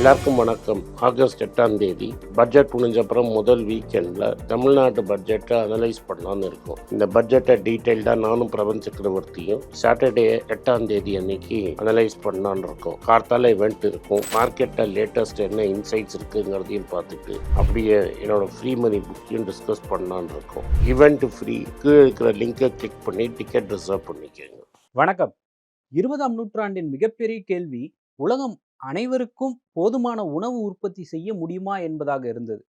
எல்லாருக்கும் வணக்கம். ஆகஸ்ட் 8ஆம் தேதி பட்ஜெட் முடிஞ்ச அப்புறம் முதல் வீக்கெண்டில் தமிழ்நாட்டு பட்ஜெட்டை அனலைஸ் பண்ணலான்னு இருக்கோம். இந்த பட்ஜெட்டை டீட்டெயில்டாக நானும் பிரபஞ்ச சக்கரவர்த்தியும் சாட்டர்டே 8ஆம் தேதி அன்னைக்கு அனலைஸ் பண்ணலான்னு இருக்கோம். கார்த்தால இவெண்ட் இருக்கும். மார்க்கெட்டில் லேட்டஸ்ட் என்ன இன்சைட்ஸ் இருக்குங்கிறதையும் பார்த்துட்டு அப்படியே என்னோட ஃப்ரீ மணி புக்கையும் டிஸ்கஸ் பண்ணலான்னு இருக்கோம். இவெண்ட் ஃப்ரீ, கீழே இருக்கிற லிங்கை கிளிக் பண்ணி டிக்கெட் ரிசர்வ் பண்ணிக்கோங்க. வணக்கம். 20ஆம் நூற்றாண்டின் மிகப்பெரிய கேள்வி உலகம் அனைவருக்கும் போதுமான உணவு உற்பத்தி செய்ய முடியுமா என்பதாக இருந்தது.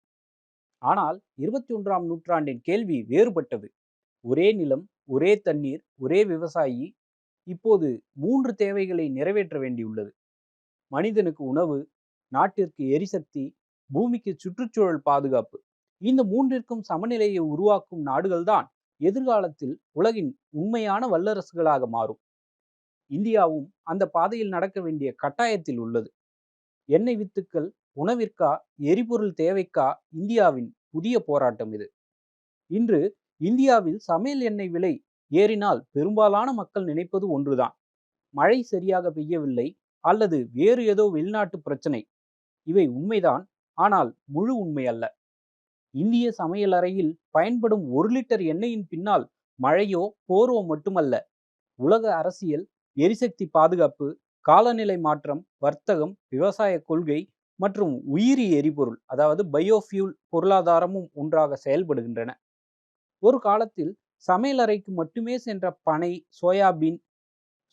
ஆனால் 21ஆம் நூற்றாண்டின் கேள்வி வேறுபட்டது. ஒரே நிலம், ஒரே தண்ணீர், ஒரே விவசாயி. இப்போது 3 தேவைகளை நிறைவேற்ற வேண்டியுள்ளது. மனிதனுக்கு உணவு, நாட்டிற்கு எரிசக்தி, பூமிக்கு சுற்றுச்சூழல் பாதுகாப்பு. இந்த மூன்றிற்கும் சமநிலையை உருவாக்கும் நாடுகள்தான் எதிர்காலத்தில் உலகின் உண்மையான வல்லரசுகளாக மாறும். இந்தியாவும் அந்த பாதையில் நடக்க வேண்டிய கட்டாயத்தில் உள்ளது. எண்ணெய் வித்துக்கள், உணவிற்கா, எரிபொருள் தேவைக்கா இந்தியாவின் புதிய போராட்டம் இது. இன்று இந்தியாவில் சமையல் எண்ணெய் விலை ஏறினால் பெரும்பாலான மக்கள் நினைப்பது ஒன்றுதான்: மழை சரியாக பெய்யவில்லை அல்லது வேறு ஏதோ வெளிநாட்டு பிரச்சனை. இவை உண்மைதான், ஆனால் முழு உண்மை அல்ல. இந்திய சமையலறையில் பயன்படும் 1 லிட்டர் எண்ணெயின் பின்னால் மழையோ போரோ மட்டுமல்ல, உலக அரசியல், எரிசக்தி பாதுகாப்பு, காலநிலை மாற்றம், வர்த்தகம், விவசாய கொள்கை மற்றும் உயிரி எரிபொருள் அதாவது பயோஃபியூல் பொருளாதாரமும் ஒன்றாக செயல்படுகின்றன. ஒரு காலத்தில் சமையலறைக்கு மட்டுமே சென்ற பனை, சோயாபீன்,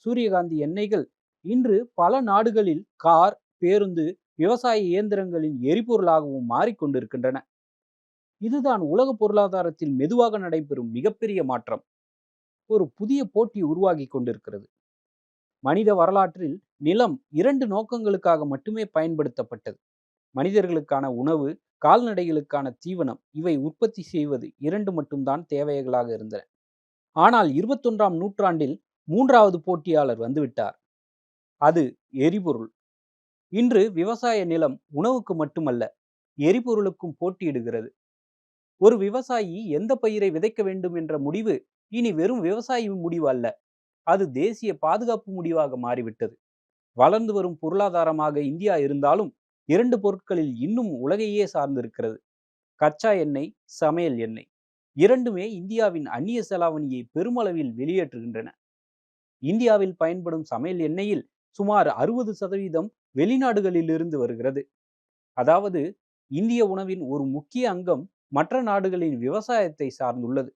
சூரியகாந்தி எண்ணெய்கள் இன்று பல நாடுகளில் கார், பேருந்து, விவசாய இயந்திரங்களின் எரிபொருளாகவும் மாறிக்கொண்டிருக்கின்றன. இதுதான் உலக பொருளாதாரத்தில் மெதுவாக நடைபெறும் மிகப்பெரிய மாற்றம். ஒரு புதிய போட்டி உருவாகி கொண்டிருக்கிறது. மனித வரலாற்றில் நிலம் 2 நோக்கங்களுக்காக மட்டுமே பயன்படுத்தப்பட்டது. மனிதர்களுக்கான உணவு, கால்நடைகளுக்கான தீவனம். இவை உற்பத்தி செய்வது 2 மட்டும்தான் தேவைகளாக இருந்தன. ஆனால் 21ஆம் நூற்றாண்டில் 3வது போட்டியாளர் வந்துவிட்டார். அது எரிபொருள். இன்று விவசாய நிலம் உணவுக்கு மட்டுமல்ல, எரிபொருளுக்கும் போட்டியிடுகிறது. ஒரு விவசாயி எந்த பயிரை விதைக்க வேண்டும் என்ற முடிவு இனி வெறும் விவசாயி முடிவு அல்ல, அது தேசிய பாதுகாப்பு முடிவாக மாறிவிட்டது. வளர்ந்து வரும் பொருளாதாரமாக இந்தியா இருந்தாலும் 2 பொருட்களில் இன்னும் உலகையே சார்ந்திருக்கிறது: கச்சா எண்ணெய், சமையல் எண்ணெய். இரண்டுமே இந்தியாவின் அந்நிய செலாவணியை பெருமளவில் வெளியேற்றுகின்றன. இந்தியாவில் பயன்படும் சமையல் எண்ணெயில் சுமார் 60% வெளிநாடுகளிலிருந்து வருகிறது. அதாவது இந்திய உணவின் ஒரு முக்கிய அங்கம் மற்ற நாடுகளின் விவசாயத்தை சார்ந்துள்ளது.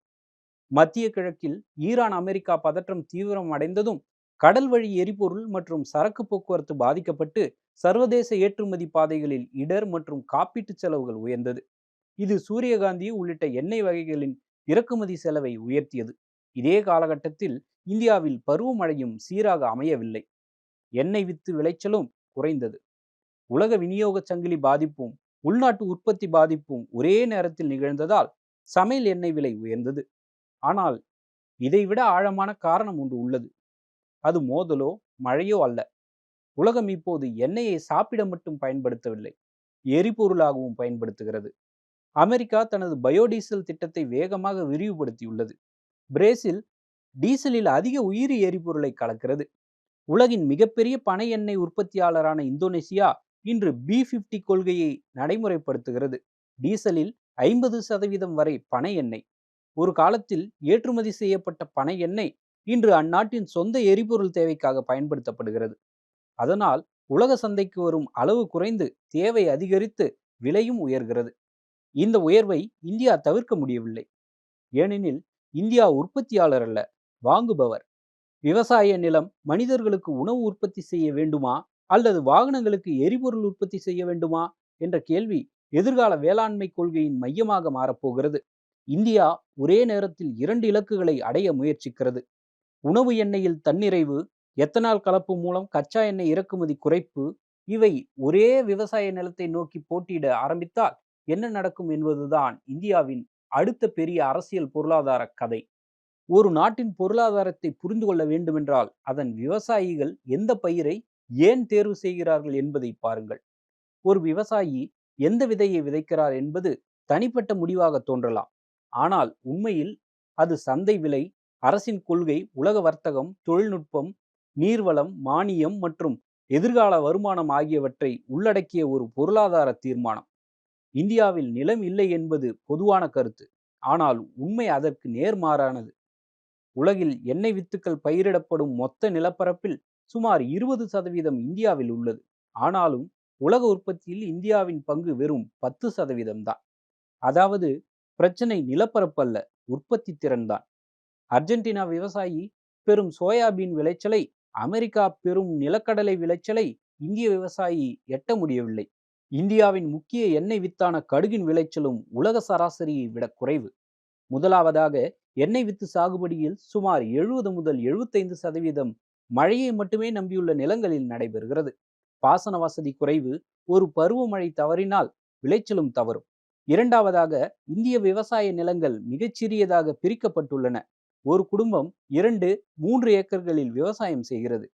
மத்திய கிழக்கில் ஈரான் அமெரிக்கா பதற்றம் தீவிரம் அடைந்ததும் கடல் வழி எரிபொருள் மற்றும் சரக்கு போக்குவரத்து பாதிக்கப்பட்டு சர்வதேச ஏற்றுமதி பாதைகளில் இடர் மற்றும் காப்பீட்டு செலவுகள் உயர்ந்தது. இது சூரியகாந்தி உள்ளிட்ட எண்ணெய் வகைகளின் இறக்குமதி செலவை உயர்த்தியது. இதே காலகட்டத்தில் இந்தியாவில் பருவமழையும் சீராக அமையவில்லை. எண்ணெய் வித்து விளைச்சலும் குறைந்தது. உலக விநியோக சங்கிலி பாதிப்பும் உள்நாட்டு உற்பத்தி பாதிப்பும் ஒரே நேரத்தில் நிகழ்ந்ததால் சமையல் எண்ணெய் விலை உயர்ந்தது. ஆனால் இதைவிட ஆழமான காரணம் ஒன்று உள்ளது. அது மோதலோ மழையோ அல்ல. உலகம் இப்போது எண்ணெயை சாப்பிட மட்டும் பயன்படுத்தவில்லை, எரிபொருளாகவும் பயன்படுத்துகிறது. அமெரிக்கா தனது பயோடீசல் திட்டத்தை வேகமாக விரிவுபடுத்தியுள்ளது. பிரேசில் டீசலில் அதிக உயிரி எரிபொருளை கலக்கிறது. உலகின் மிகப்பெரிய பனை எண்ணெய் உற்பத்தியாளரான இந்தோனேசியா இன்று B50 கொள்கையை நடைமுறைப்படுத்துகிறது. டீசலில் 50% வரை பனை எண்ணெய். ஒரு காலத்தில் ஏற்றுமதி செய்யப்பட்ட பனை எண்ணெய் இன்று அந்நாட்டின் சொந்த எரிபொருள் தேவைக்காக பயன்படுத்தப்படுகிறது. அதனால் உலக சந்தைக்கு வரும் அளவு குறைந்து தேவை அதிகரித்து விலையும் உயர்கிறது. இந்த உயர்வை இந்தியா தவிர்க்க முடியவில்லை. ஏனெனில் இந்தியா உற்பத்தியாளர் அல்ல, வாங்குபவர். விவசாய நிலம் மனிதர்களுக்கு உணவு உற்பத்தி செய்ய வேண்டுமா அல்லது வாகனங்களுக்கு எரிபொருள் உற்பத்தி செய்ய வேண்டுமா என்ற கேள்வி எதிர்கால வேளாண்மை கொள்கையின் மையமாக மாறப்போகிறது. இந்தியா ஒரே நேரத்தில் 2 இலக்குகளை அடைய முயற்சிக்கிறது: உணவு எண்ணெயில் தன்னிறைவு, எத்தனால் கலப்பு மூலம் கச்சா எண்ணெய் இறக்குமதி குறைப்பு. இவை ஒரே விவசாய நிலத்தை நோக்கி போட்டியிட ஆரம்பித்தால் என்ன நடக்கும் என்பதுதான் இந்தியாவின் அடுத்த பெரிய அரசியல் பொருளாதார கதை. ஒரு நாட்டின் பொருளாதாரத்தை புரிந்து கொள்ள வேண்டுமென்றால் அதன் விவசாயிகள் எந்த பயிரை ஏன் தேர்வு செய்கிறார்கள் என்பதை பாருங்கள். ஒரு விவசாயி எந்த விதையை விதைக்கிறார் என்பது தனிப்பட்ட முடிவாக தோன்றலாம். ஆனால் உண்மையில் அது சந்தை விலை, அரசின் கொள்கை, உலக வர்த்தகம், தொழில்நுட்பம், நீர்வளம், மானியம் மற்றும் எதிர்கால வருமானம் ஆகியவற்றை உள்ளடக்கிய ஒரு பொருளாதார தீர்மானம். இந்தியாவில் நிலம் இல்லை என்பது பொதுவான கருத்து. ஆனால் உண்மை அதற்கு நேர்மாறானது. உலகில் எண்ணெய் வித்துக்கள் பயிரிடப்படும் மொத்த நிலப்பரப்பில் சுமார் 20% இந்தியாவில் உள்ளது. ஆனாலும் உலக உற்பத்தியில் இந்தியாவின் பங்கு வெறும் 10% தான். அதாவது பிரச்சனை நிலப்பரப்பு அல்ல, உற்பத்தி திறன்தான். அர்ஜென்டினா விவசாயி பெரும் சோயாபீன் விளைச்சலை, அமெரிக்கா பெரும் நிலக்கடலை விளைச்சலை இந்திய விவசாயி எட்ட முடியவில்லை. இந்தியாவின் முக்கிய எண்ணெய் வித்தான கடுகின் விளைச்சலும் உலக சராசரியை விட குறைவு. முதலாவதாக எண்ணெய் வித்து சாகுபடியில் சுமார் 70 முதல் 75% மழையை மட்டுமே நம்பியுள்ள நிலங்களில் நடைபெறுகிறது. பாசன வசதி குறைவு, ஒரு பருவமழை தவறினால் விளைச்சலும் தவறும். இரண்டாவதாக, இந்திய விவசாய நிலங்கள் மிகச்சிறியதாக பிரிக்கப்பட்டுள்ளன. ஒரு குடும்பம் 2-3 ஏக்கர்களில் விவசாயம் செய்கிறது.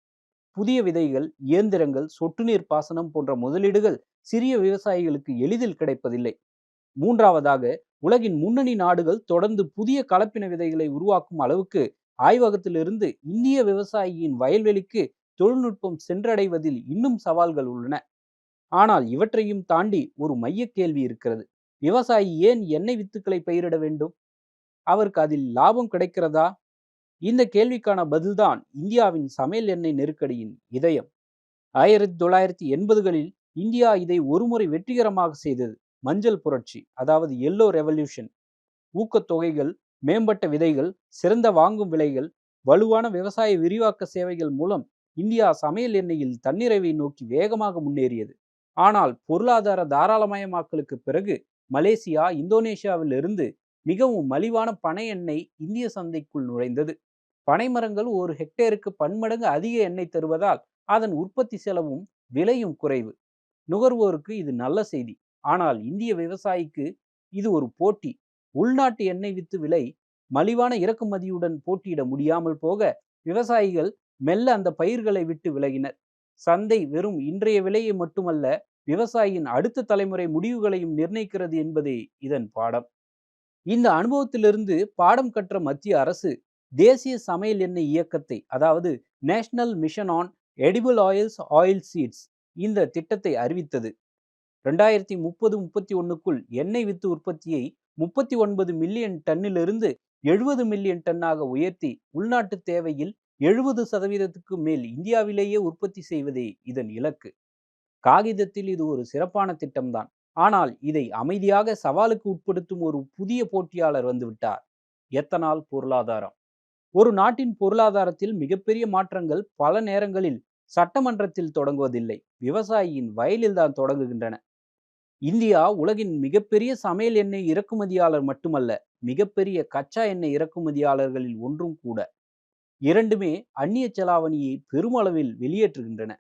புதிய விதைகள், இயந்திரங்கள், சொட்டு நீர் பாசனம் போன்ற முதலீடுகள் சிறிய விவசாயிகளுக்கு எளிதில் கிடைப்பதில்லை. மூன்றாவதாக, உலகின் முன்னணி நாடுகள் தொடர்ந்து புதிய கலப்பின விதைகளை உருவாக்கும் அளவுக்கு ஆய்வகத்திலிருந்து இந்திய விவசாயியின் வயல்வெளிக்கு தொழில்நுட்பம் சென்றடைவதில் இன்னும் சவால்கள் உள்ளன. ஆனால் இவற்றையும் தாண்டி ஒரு மைய கேள்வி இருக்கிறது. விவசாயி ஏன் எண்ணெய் வித்துக்களை பயிரிட வேண்டும்? அவருக்கு அதில் லாபம் கிடைக்கிறதா? இந்த கேள்விக்கான பதில்தான் இந்தியாவின் சமையல் எண்ணெய் நெருக்கடியின் இதயம். 1980களில் இந்தியா இதை ஒருமுறை வெற்றிகரமாக செய்தது. மஞ்சள் புரட்சி, அதாவது எல்லோ ரெவல்யூஷன். ஊக்கத்தொகைகள், மேம்பட்ட விதைகள், சிறந்த வாங்கும் விலைகள், வலுவான விவசாய விரிவாக்க சேவைகள் மூலம் இந்தியா சமையல் எண்ணெயில் தன்னிறைவை நோக்கி வேகமாக முன்னேறியது. ஆனால் பொருளாதார தாராளமயமாக்கலுக்கு பிறகு மலேசியா, இந்தோனேஷியாவில் இருந்து மிகவும் மலிவான பனை எண்ணெய் இந்திய சந்தைக்குள் நுழைந்தது. பனை மரங்கள் ஒரு ஹெக்டேருக்கு பன்மடங்கு அதிக எண்ணெய் தருவதால் அதன் உற்பத்தி செலவும் விலையும் குறைவு. நுகர்வோருக்கு இது நல்ல செய்தி. ஆனால் இந்திய விவசாயிக்கு இது ஒரு போட்டி. உள்நாட்டு எண்ணெய் வித்து விலை மலிவான இறக்குமதியுடன் போட்டியிட முடியாமல் போக விவசாயிகள் மெல்ல அந்த பயிர்களை விட்டு விலகினர். சந்தை வெறும் இன்றைய விலையை மட்டுமல்ல, விவசாயியின் அடுத்த தலைமுறை முடிவுகளையும் நிர்ணயிக்கிறது என்பதே இதன் பாடம். இந்த அனுபவத்திலிருந்து பாடம் கற்ற மத்திய அரசு தேசிய சமையல் எண்ணெய் இயக்கத்தை, அதாவது national mission on edible oils oil seeds, இந்த திட்டத்தை அறிவித்தது. 2030-31க்குள் எண்ணெய் வித்து உற்பத்தியை 39 மில்லியன் டன்னிலிருந்து 70 மில்லியன் டன்னாக உயர்த்தி உள்நாட்டு தேவையில் 70%க்கு மேல் இந்தியாவிலேயே உற்பத்தி செய்வதே இதன் இலக்கு. காகிதத்தில் இது ஒரு சிறப்பான திட்டம்தான். ஆனால் இதை அமைதியாக சவாலுக்கு உட்படுத்தும் ஒரு புதிய போட்டியாளர் வந்துவிட்டார்: எத்தனால் பொருளாதாரம். ஒரு நாட்டின் பொருளாதாரத்தில் மிகப்பெரிய மாற்றங்கள் பல நேரங்களில் சட்டமன்றத்தில் தொடங்குவதில்லை, விவசாயியின் வயலில்தான் தொடங்குகின்றன. இந்தியா உலகின் மிகப்பெரிய சமையல் எண்ணெய் இறக்குமதியாளர் மட்டுமல்ல, மிகப்பெரிய கச்சா எண்ணெய் இறக்குமதியாளர்களில் ஒன்றும் கூட. இரண்டுமே அந்நிய செலாவணியை பெருமளவில் வெளியேற்றுகின்றன.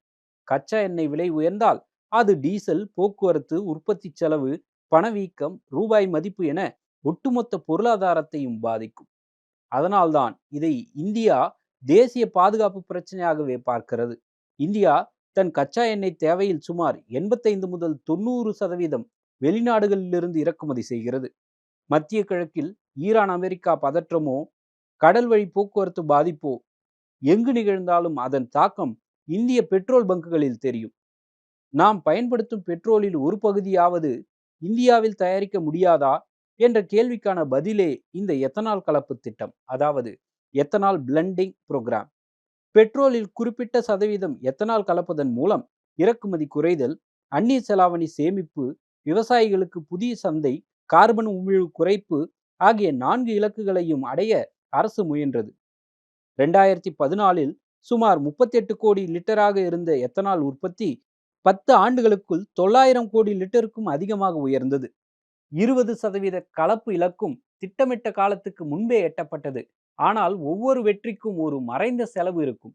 கச்சா எண்ணெய் விலை உயர்ந்தால் அது டீசல், போக்குவரத்து, உற்பத்தி செலவு, பணவீக்கம், ரூபாய் மதிப்பு என ஒட்டுமொத்த பொருளாதாரத்தையும் பாதிக்கும். அதனால்தான் இதை இந்தியா தேசிய பாதுகாப்பு பிரச்சனையாகவே பார்க்கிறது. இந்தியா தன் கச்சா எண்ணெய் தேவையில் சுமார் 85 முதல் 90% வெளிநாடுகளிலிருந்து இறக்குமதி செய்கிறது. மத்திய கிழக்கில் ஈரான் அமெரிக்கா பதற்றமோ, கடல் வழி போக்குவரத்து பாதிப்போ எங்கு நிகழ்ந்தாலும் அதன் தாக்கம் இந்திய பெட்ரோல் பங்குகளில் தெரியும். நாம் பயன்படுத்தும் பெட்ரோலில் ஒரு பகுதியாவது இந்தியாவில் தயாரிக்க முடியாதா என்ற கேள்விக்கான பதிலே இந்த எத்தனால் கலப்பு திட்டம், அதாவது எத்தனால் பிளெண்டிங் புரோகிராம். பெட்ரோலில் குறிப்பிட்ட சதவீதம் எத்தனால் கலப்பதன் மூலம் இறக்குமதி குறைதல், அந்நிய செலாவணி சேமிப்பு, விவசாயிகளுக்கு புதிய சந்தை, கார்பன் உமிழ்வு குறைப்பு ஆகிய 4 இலக்குகளையும் அடைய அரசு முயன்றது. 2014இல் சுமார் 38 கோடி லிட்டராக இருந்த எத்தனால் உற்பத்தி 10 ஆண்டுகளுக்குள் 900 கோடி லிட்டருக்கும் அதிகமாக உயர்ந்தது. 20% கலப்பு இலக்கும் திட்டமிட்ட காலத்துக்கு முன்பே எட்டப்பட்டது. ஆனால் ஒவ்வொரு வெற்றிக்கும் ஒரு மறைந்த செலவு இருக்கும்.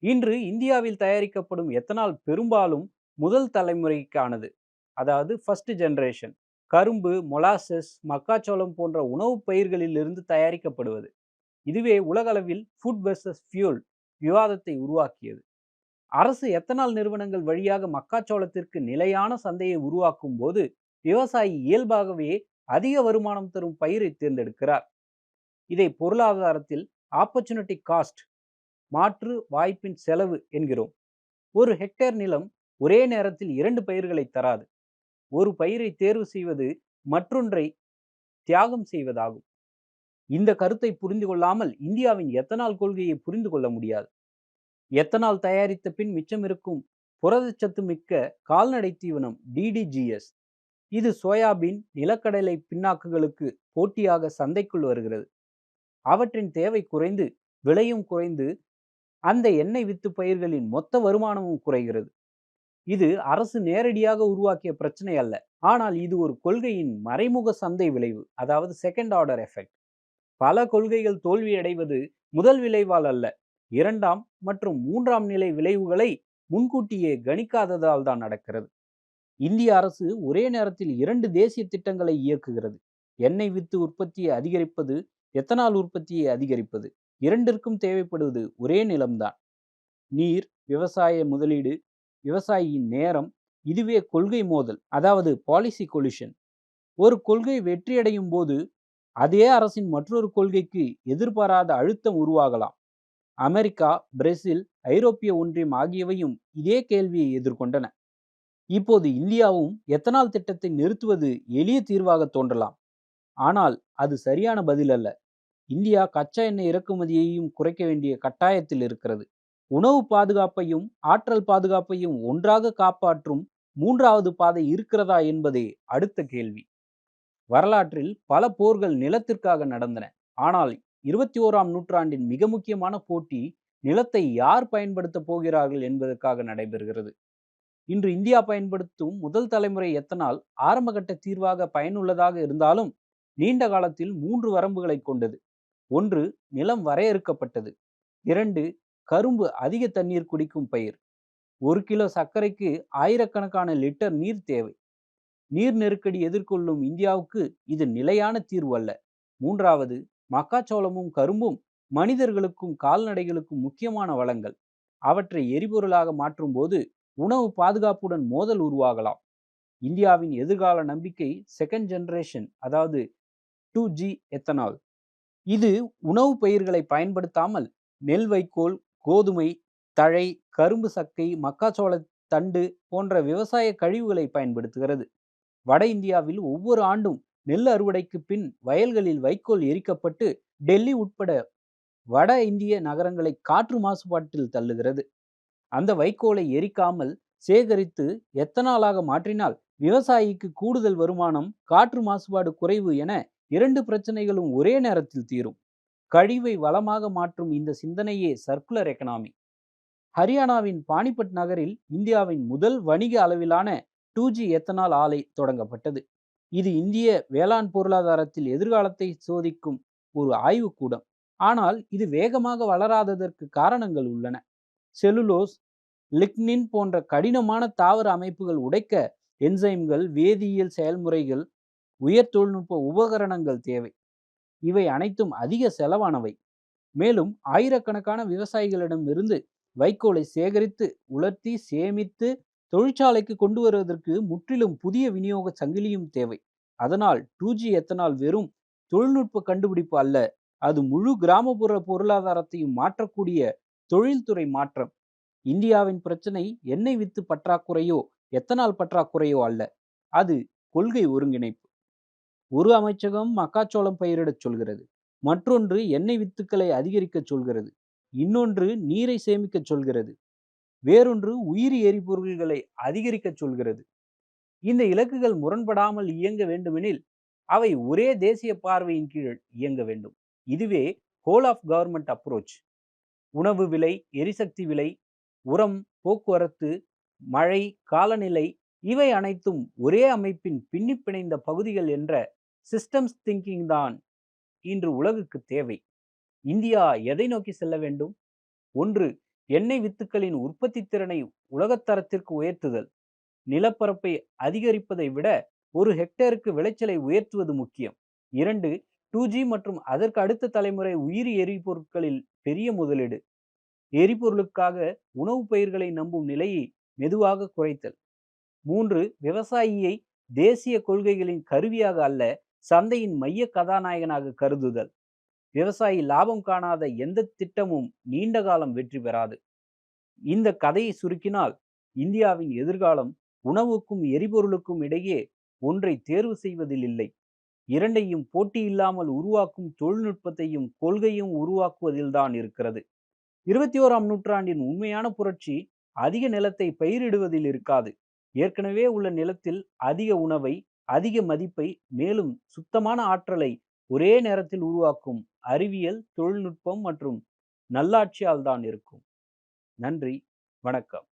இன்று இந்தியாவில் தயாரிக்கப்படும் எத்தனால் பெரும்பாலும் முதல் தலைமுறைக்கானது, அதாவது ஃபர்ஸ்ட் ஜெனரேஷன். கரும்பு, மொலாசஸ், மக்காச்சோளம் போன்ற உணவுப் பயிர்களில் இருந்து தயாரிக்கப்படுவது. இதுவே உலகளவில் ஃபுட் வெர்சஸ் ஃபியூல் விவாதத்தை உருவாக்கியது. அரசு எத்தனால் நிறுவனங்கள் வழியாக மக்காச்சோளத்திற்கு நிலையான சந்தையை உருவாக்கும் போது விவசாயி இயல்பாகவே அதிக வருமானம் தரும் பயிரை தேர்ந்தெடுக்கிறார். இதை பொருளாதாரத்தில் ஆப்பர்ச்சுனிட்டி காஸ்ட், மாற்று வாய்ப்பின் செலவு என்கிறோம். ஒரு ஹெக்டேர் நிலம் ஒரே நேரத்தில் 2 பயிர்களை தராது. ஒரு பயிரை தேர்வு செய்வது மற்றொன்றை தியாகம் செய்வதாகும். இந்த கருத்தை புரிந்து கொள்ளாமல் இந்தியாவின் எத்தனால் கொள்கையை புரிந்து கொள்ள முடியாது. எத்தனால் தயாரித்த பின் மிச்சமிருக்கும் புரதச்சத்து மிக்க கால்நடை தீவனம் DDGS. இது சோயாபீன், நிலக்கடலை பிண்ணாக்குகளுக்கு போட்டியாக சந்தைக்குள் வருகிறது. அவற்றின் தேவை குறைந்து, விலையும் குறைந்து, அந்த எண்ணெய் வித்து பயிர்களின் மொத்த வருமானமும் குறைகிறது. இது அரசு நேரடியாக உருவாக்கிய பிரச்சனை அல்ல. ஆனால் இது ஒரு கொள்கையின் மறைமுக சந்தை விளைவு, அதாவது செகண்ட் ஆர்டர் எஃபெக்ட். பல கொள்கைகள் தோல்வியடைவது முதல் விளைவால் அல்ல, 2ஆம் மற்றும் 3ஆம் நிலை விளைவுகளை முன்கூட்டியே கணிக்காததால் தான் நடக்கிறது. இந்திய அரசு ஒரே நேரத்தில் 2 தேசிய திட்டங்களை இயக்குகிறது. எண்ணெய் வித்து உற்பத்தியை அதிகரிப்பது, எத்தனால் உற்பத்தியை அதிகரிப்பது. இரண்டிற்கும் தேவைப்படுவது ஒரே நிலம்தான். நீர், விவசாய முதலீடு, விவசாயியின் நேரம். இதுவே கொள்கை மோதல், அதாவது பாலிசி கொலிஷன். ஒரு கொள்கை வெற்றியடையும் போது அதே அரசின் மற்றொரு கொள்கைக்கு எதிர்பாராத அழுத்தம் உருவாகலாம். அமெரிக்கா, பிரேசில், ஐரோப்பிய ஒன்றியம் ஆகியவையும் இதே கேள்வியை எதிர்கொண்டன. இப்போது இந்தியாவும் எத்தனால் திட்டத்தை நிறுத்துவது எளிய தீர்வாக தோன்றலாம். ஆனால் அது சரியான பதில் அல்ல. இந்தியா கச்சா எண்ணெய் இறக்குமதியையும் குறைக்க வேண்டிய கட்டாயத்தில் இருக்கிறது. உணவு பாதுகாப்பையும் ஆற்றல் பாதுகாப்பையும் ஒன்றாக காப்பாற்றும் 3வது பாதை இருக்கிறதா என்பதே அடுத்த கேள்வி. வரலாற்றில் பல போர்கள் நிலத்திற்காக நடந்தன. ஆனால் 21ஆம் நூற்றாண்டின் மிக முக்கியமான போட்டி நிலத்தை யார் பயன்படுத்தப் போகிறார்கள் என்பதற்காக நடைபெறுகிறது. இன்று இந்தியா பயன்படுத்தும் முதல் தலைமுறை எத்தனால் ஆரம்பகட்ட தீர்வாக பயனுள்ளதாக இருந்தாலும் நீண்ட காலத்தில் 3 வரம்புகளை கொண்டது. 1. நிலம் வரையறுக்கப்பட்டது. 2. கரும்பு அதிக தண்ணீர் குடிக்கும் பயிர். 1 கிலோ சர்க்கரைக்கு ஆயிரக்கணக்கான லிட்டர் நீர் தேவை. நீர் நெருக்கடி எதிர்கொள்ளும் இந்தியாவுக்கு இது நிலையான தீர்வு அல்ல. 3வது, மக்காச்சோளமும் கரும்பும் மனிதர்களுக்கும் கால்நடைகளுக்கும் முக்கியமான வளங்கள். அவற்றை எரிபொருளாக மாற்றும் போது உணவு பாதுகாப்புடன் மோதல் உருவாகலாம். இந்தியாவின் எதிர்கால நம்பிக்கை செகண்ட் ஜெனரேஷன், அதாவது 2G எத்தனால். இது உணவு பயிர்களை பயன்படுத்தாமல் நெல் வைக்கோல், கோதுமை தழை, கரும்பு சக்கை, மக்காச்சோள தண்டு போன்ற விவசாய கழிவுகளை பயன்படுத்துகிறது. வட இந்தியாவில் ஒவ்வொரு ஆண்டும் நெல் அறுவடைக்கு பின் வயல்களில் வைக்கோல் எரிக்கப்பட்டு டெல்லி உட்பட வட இந்திய நகரங்களை காற்று மாசுபாட்டில் தள்ளுகிறது. அந்த வைக்கோலை எரிக்காமல் சேகரித்து எத்தனாலாக மாற்றினால் விவசாயிக்கு கூடுதல் வருமானம், காற்று மாசுபாடு குறைவு என 2 பிரச்சனைகளும் ஒரே நேரத்தில் தீரும். கழிவை வளமாக மாற்றும் இந்த சிந்தனையே சர்க்குலர் எக்கனாமி. ஹரியானாவின் பானிபட் நகரில் இந்தியாவின் முதல் வணிக அளவிலான 2G எத்தனால் ஆலை தொடங்கப்பட்டது. இது இந்திய வேளாண் பொருளாதாரத்தில் எதிர்காலத்தை சோதிக்கும் ஒரு ஆய்வுக்கூடம். ஆனால் இது வேகமாக வளராததற்கு காரணங்கள் உள்ளன. செலுலோஸ், லிக்னின் போன்ற கடினமான தாவர அமைப்புகள் உடைக்க என்சைம்கள், வேதியியல் செயல்முறைகள், உயர் தொழில்நுட்ப உபகரணங்கள் தேவை. இவை அனைத்தும் அதிக செலவானவை. மேலும் ஆயிரக்கணக்கான விவசாயிகளிடமிருந்து வைக்கோலை சேகரித்து, உலர்த்தி, சேமித்து தொழிற்சாலைக்கு கொண்டு வருவதற்கு முற்றிலும் புதிய விநியோக சங்கிலியும் தேவை. அதனால் 2G எத்தனால் வெறும் தொழில்நுட்ப கண்டுபிடிப்பு அல்ல, அது முழு கிராமப்புற பொருளாதாரத்தையும் மாற்றக்கூடிய தொழில்துறை மாற்றம். இந்தியாவின் பிரச்சனை எண்ணெய் வித்து பற்றாக்குறையோ எத்தனால் பற்றாக்குறையோ அல்ல, அது கொள்கை ஒருங்கிணைப்பு. ஒரு அமைச்சகம் மக்காச்சோளம் பயிரிடச் சொல்கிறது, மற்றொன்று எண்ணெய் வித்துக்களை அதிகரிக்கச் சொல்கிறது, இன்னொன்று நீரை சேமிக்கச் சொல்கிறது, வேறொன்று உயிரி எரிபொருள்களை அதிகரிக்கச் சொல்கிறது. இந்த இலக்குகள் முரண்படாமல் இயங்க வேண்டுமெனில் அவை ஒரே தேசிய பார்வையின் கீழ் இயங்க வேண்டும். இதுவே ஹோல் ஆஃப் கவர்மெண்ட் அப்ரோச். உணவு விலை, எரிசக்தி விலை, உரம், போக்குவரத்து, மழை, காலநிலை இவை அனைத்தும் ஒரே அமைப்பின் பின்னி பிணைந்த பகுதிகள் என்ற சிஸ்டம்ஸ் திங்கிங் தான் இன்று உலகுக்கு தேவை. இந்தியா எதை நோக்கி செல்ல வேண்டும்? 1. எண்ணெய் வித்துக்களின் உற்பத்தி திறனை உலகத்தரத்திற்கு உயர்த்துதல். நிலப்பரப்பை அதிகரிப்பதை விட ஒரு ஹெக்டேருக்கு விளைச்சலை உயர்த்துவது முக்கியம். 2. 2G மற்றும் அதற்கு அடுத்த தலைமுறை உயிரி எரிபொருட்களில் பெரிய முதலீடு. எரிபொருளுக்காக உணவு பயிர்களை நம்பும் நிலையை மெதுவாக குறைத்தல். 3. விவசாயியை தேசிய கொள்கைகளின் கருவியாக அல்ல, சந்தையின் மைய கதாநாயகனாக கருதுதல். விவசாயி லாபம் காணாத எந்த திட்டமும் நீண்ட காலம் வெற்றி பெறாது. இந்த கதையை சுருக்கினால், இந்தியாவின் எதிர்காலம் உணவுக்கும் எரிபொருளுக்கும் இடையே ஒன்றை தேர்வு செய்வதில் இல்லை. இரண்டையும் போட்டியில்லாமல் உருவாக்கும் தொழில்நுட்பத்தையும் கொள்கையும் உருவாக்குவதில்தான் இருக்கிறது. 21ஆம் நூற்றாண்டின் உண்மையான புரட்சி அதிக நிலத்தை பயிரிடுவதில் இருக்காது. ஏற்கனவே உள்ள நிலத்தில் அதிக உணவை, அதிக மதிப்பை, மேலும் சுத்தமான ஆற்றலை ஒரே நேரத்தில் உருவாக்கும் அறிவியல், தொழில்நுட்பம் மற்றும் நல்லாட்சியால் தான் இருக்கும். நன்றி, வணக்கம்.